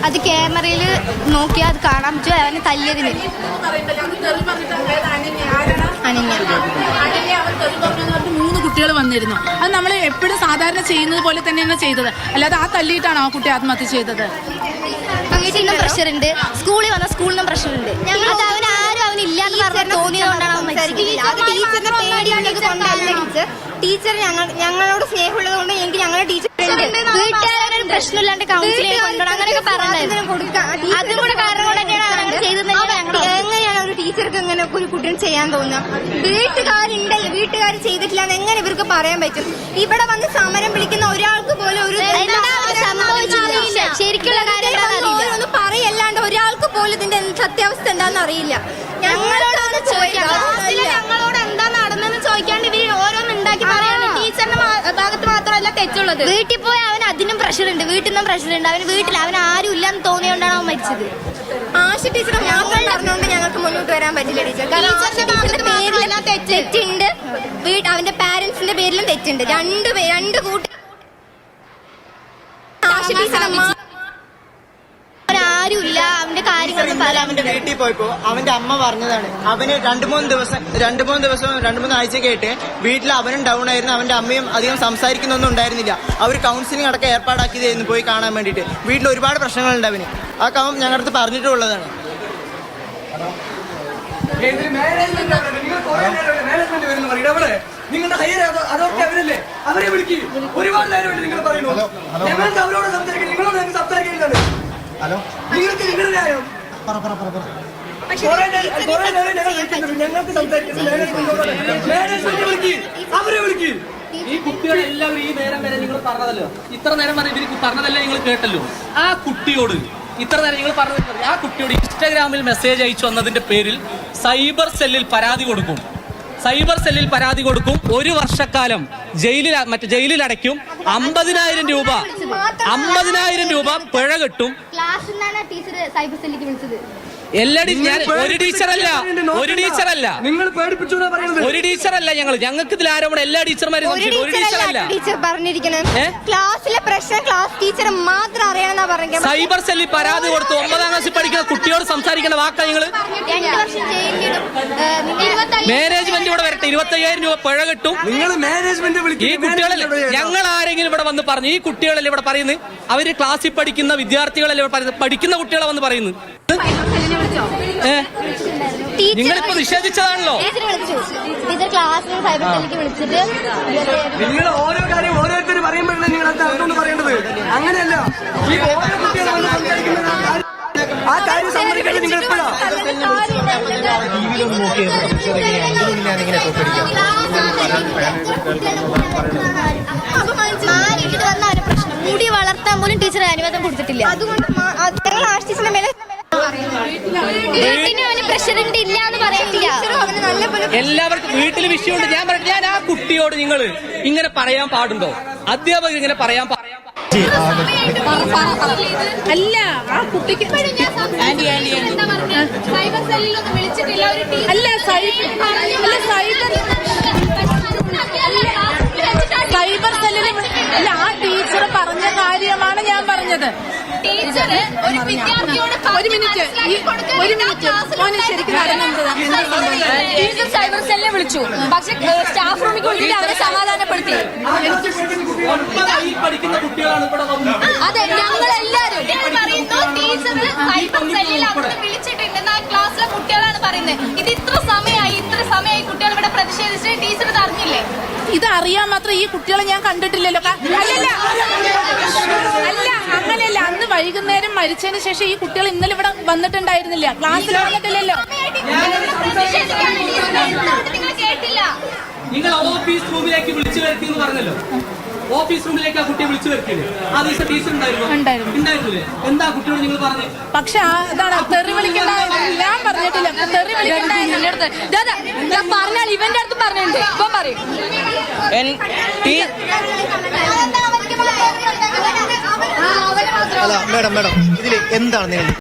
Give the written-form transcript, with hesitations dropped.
അത് ക്യാമറയിൽ നോക്കിയാൽ അത് കാണാൻ പറ്റും. അവനെ തല്ലിയതിന് മൂന്ന് കുട്ടികൾ വന്നിരുന്നു. അത് നമ്മൾ എപ്പോഴും സാധാരണ ചെയ്യുന്നത് പോലെ തന്നെയാണ് ചെയ്തത്. അല്ലാതെ ആ തല്ലിയിട്ടാണ് ആ കുട്ടി ആത്മഹത്യ ചെയ്തത്. വീട്ടിൽ നിന്നും പ്രഷറുണ്ട്, സ്കൂളിൽ വന്ന സ്കൂളിൽ നിന്നും പ്രഷറുണ്ട്. അത് അവനില്ലാന്ന് പറഞ്ഞ് തോന്നിയതുകൊണ്ടാണ് ടീച്ചർ ഞങ്ങളോട് സ്നേഹമുള്ളത് കൊണ്ട് എനിക്ക് ഞങ്ങളുടെ ടീച്ചർ വീട്ടുകാരൊരു പ്രശ്നമില്ലാണ്ട് കൗൺസിലിംഗ് കൊണ്ടുപോകണം അങ്ങനെയൊക്കെ പറഞ്ഞിട്ടുണ്ടായിരുന്നു. അതും കൂടെ കാരണം കൊണ്ട് തന്നെയാണ് അങ്ങനെ ചെയ്തത്. എങ്ങനെയാണ് ഒരു ടീച്ചർക്ക് ഇങ്ങനെ ഒരു കുട്ടിയെ ചെയ്യാൻ തോന്നുക? വീട്ടുകാർ ചെയ്തിട്ടില്ല എന്ന് എങ്ങനെ ഇവർക്ക് പറയാൻ പറ്റും? ഇവിടെ വന്ന് സമരം വിളിക്കുന്ന ഒരാൾക്ക് പോലും ഒരു ശരിക്കുള്ള കാര്യങ്ങളൊന്നും പറയല്ലാണ്ട് ഒരാൾക്ക് പോലും ഇതിന്റെ സത്യാവസ്ഥ എന്താണെന്ന് അറിയില്ല. ഞങ്ങളോട് എന്താ നടന്നെന്ന് ചോദിക്കാണ്ട് ഇവര് ഓരോന്ന് ഉണ്ടാക്കി പറയാണ്. ടീച്ചറിന്റെ ഭാഗത്ത് മാത്രമല്ല തെറ്റുള്ളത്. വീട്ടിൽ പോയി അവൻ അതിനും പ്രഷറുണ്ട്, വീട്ടിൽ നിന്നും പ്രഷറുണ്ട്. അവൻ ആരും ഇല്ലാന്ന് തോന്നിയോണ്ടാണ് അവൻ മരിച്ചത്. ആശ ടീച്ചർ മാത്രം പറഞ്ഞുകൊണ്ട് ഞങ്ങൾക്ക് മുന്നോട്ട് വരാൻ പറ്റില്ല ടീച്ചർ. തെറ്റുണ്ട്, അവന്റെ പാരന്റ്സിന്റെ പേരിലും തെറ്റുണ്ട്. രണ്ട് കൂട്ടം ആശ ടീച്ചർ ആരുമില്ല അവന്റെ കാര്യങ്ങളൊന്നും പറയാൻ. അവന്റെ വീട്ടിൽ പോയപ്പോ അവന്റെ അമ്മ പറഞ്ഞതാണ് അവന് രണ്ടു മൂന്ന് ആഴ്ചയൊക്കെ ആയിട്ട് വീട്ടിൽ അവനും ഡൗൺ ആയിരുന്നു. അവന്റെ അമ്മയും അധികം സംസാരിക്കുന്നൊന്നും ഉണ്ടായിരുന്നില്ല. അവർ കൗൺസിലിംഗ് അടക്കം ഏർപ്പാടാക്കിയതായിരുന്നു പോയി കാണാൻ വേണ്ടിയിട്ട്. വീട്ടിൽ ഒരുപാട് പ്രശ്നങ്ങളുണ്ട് അവന്. ആ കാര്യം ഞങ്ങളുടെ അടുത്ത് പറഞ്ഞിട്ടുള്ളതാണ്. നിങ്ങളുടെ ഹയർ അതോറിറ്റി അവരല്ലേ, അവരെ വിളിക്കും. ഒരുപാട് നേരം നിങ്ങൾ പറയുന്നു, ഞങ്ങൾക്ക് അവരോട് സംസാരിക്കാൻ, നിങ്ങളോട് ഞങ്ങൾക്ക് സംസാരിക്കേണ്ടതാണ്. നിങ്ങൾക്ക് നിങ്ങളുടെ ന്യായം ഞങ്ങൾക്ക് സംസാരിക്കുന്നത് അവരെ വിളിക്കും. ഈ കുട്ടികളെല്ലാവരും ഈ നേരം വരെ നിങ്ങൾ പറഞ്ഞതല്ലോ, ഇത്ര നേരം വരെ ഇവർ പറഞ്ഞതല്ലേ നിങ്ങൾ കേട്ടല്ലോ. ആ കുട്ടിയോട് ഇത്ര നേരം നിങ്ങൾ പറഞ്ഞത് ആ കുട്ടിയോട് ഇൻസ്റ്റാഗ്രാമിൽ മെസ്സേജ് അയച്ചു വന്നതിന്റെ പേരിൽ സൈബർ സെല്ലിൽ പരാതി കൊടുക്കും. 1 വർഷക്കാലം ജയിലിൽ അടയ്ക്കും. 50,000 രൂപ പിഴ കിട്ടും. ഒരു ടീച്ചറല്ല ഞങ്ങൾക്ക് ഇതിൽ ആരോപണം. എല്ലാ ടീച്ചർമാരും ഒരു ടീച്ചറല്ല. ടീച്ചർ പറഞ്ഞിരിക്കുന്നത് ക്ലാസ്സിലെ പ്രശ്നം ക്ലാസ് ടീച്ചർ മാത്രം അറിയണമെന്നാ പറഞ്ഞത്. സൈബർ സെല്ലിൽ പരാതി കൊടുത്തു. 9ാം ക്ലാസ്സിൽ പഠിക്കുന്ന കുട്ടിയോട് സംസാരിക്കുന്ന വാക്കാ നിങ്ങൾ. മാനേജ്മെന്റ് ഇവിടെ വരട്ടെ. 25,000 രൂപ പിഴ കിട്ടും. ഈ കുട്ടികളല്ലേ ഞങ്ങൾ ആരെങ്കിലും ഇവിടെ വന്ന് പറഞ്ഞു? ഈ കുട്ടികളല്ലേ ഇവിടെ പറയുന്നത്? അവര് ക്ലാസ്സിൽ പഠിക്കുന്ന വിദ്യാർത്ഥികളല്ലേ പറയുന്നത്? പഠിക്കുന്ന കുട്ടികളെ വന്ന് പറയുന്നത്. നിങ്ങളിപ്പോ നിഷേധിച്ചതാണല്ലോ. നിങ്ങൾ ഓരോ കാര്യം ഓരോരുത്തർ പറയുമ്പോഴല്ലേ നിങ്ങൾ അതുകൊണ്ട് പറയേണ്ടത്. അങ്ങനെയല്ല, ഈ ഓരോ കുട്ടികളും ആ കാര്യം സമ്മതിക്കുന്നത് നിങ്ങൾ എപ്പോഴാണ്? മുടി വളർത്താൻ പോലും ടീച്ചർ അനുവാദം കൊടുത്തിട്ടില്ല. അതുകൊണ്ട് ടീച്ചറിന്റെ മേലെ പ്രഷറുണ്ട് ഇല്ല എന്ന് പറയത്തില്ല. എല്ലാവർക്കും വീട്ടിൽ വിഷയമുണ്ട്. ഞാൻ ആ കുട്ടിയോട് നിങ്ങൾ ഇങ്ങനെ പറയാൻ പാടുണ്ടോ? അധ്യാപകർ ഇങ്ങനെ പറയാൻ അല്ല, ആ കുട്ടിക്ക് സൈബർ സെല്ലിൽ അല്ല, ആ ടീച്ചർ പറഞ്ഞ കാര്യമാണ് ഞാൻ പറഞ്ഞത്. ഒരു മിനിറ്റ് ശരിക്കും ടീച്ചർ സൈബർ സെല്ലിനെ വിളിച്ചു. പക്ഷെ സ്റ്റാഫ് റൂമിൽ കൊണ്ടിട്ട് അവരെ സമാധാനപ്പെടുത്തി. അതെ, ഞങ്ങളെല്ലാരും പറയുന്നു ടീച്ചർ സൈബർ സെല്ലിൽ അവിടെ വിളിച്ചിട്ടുണ്ടെന്ന് ആ ക്ലാസ്സിലെ കുട്ടികളാണ് പറയുന്നത്. ഇത് ഇത്ര സമയമായി കുട്ടികൾ ഇവിടെ പ്രതിഷേധിച്ച് ടീച്ചർ ഇത് അറിഞ്ഞില്ലേ? ഇത് അറിയാൻ മാത്രം ഈ കുട്ടികളെ ഞാൻ കണ്ടിട്ടില്ലല്ലോ. അല്ല, അങ്ങനെയല്ല. അന്ന് വൈകുന്നേരം മരിച്ചതിന് ശേഷം ഈ കുട്ടികൾ ഇന്നലെ ഇവിടെ വന്നിട്ടുണ്ടായിരുന്നില്ല, ക്ലാസ്സിൽ വന്നിട്ടില്ലല്ലോ. നിങ്ങൾ ഓഫീസ് റൂമിലേക്ക് വിളിച്ചു വരുത്തി എന്ന് പറഞ്ഞല്ലോ. ഓഫീസ് റൂമിലേക്ക് ആ കുട്ടിയെ വിളിച്ചു വരുത്തിയില്ലേ? ആ ദിവസം ടീച്ചർ ഉണ്ടായിരുന്നില്ലേ? എന്താ കുട്ടിയോട് നിങ്ങൾ പറഞ്ഞു? പക്ഷെ അതാണ് തെറി വിളിക്കണ്ട, ഞാൻ പറഞ്ഞിട്ടില്ല. തെറി വിളിക്കണ്ട പറഞ്ഞാൽ ഇവന്റെ അടുത്ത് പറഞ്ഞിട്ടുണ്ട്. ഇപ്പൊ പറയും മേഡം ഇതിൽ എന്താണ് നിങ്ങൾ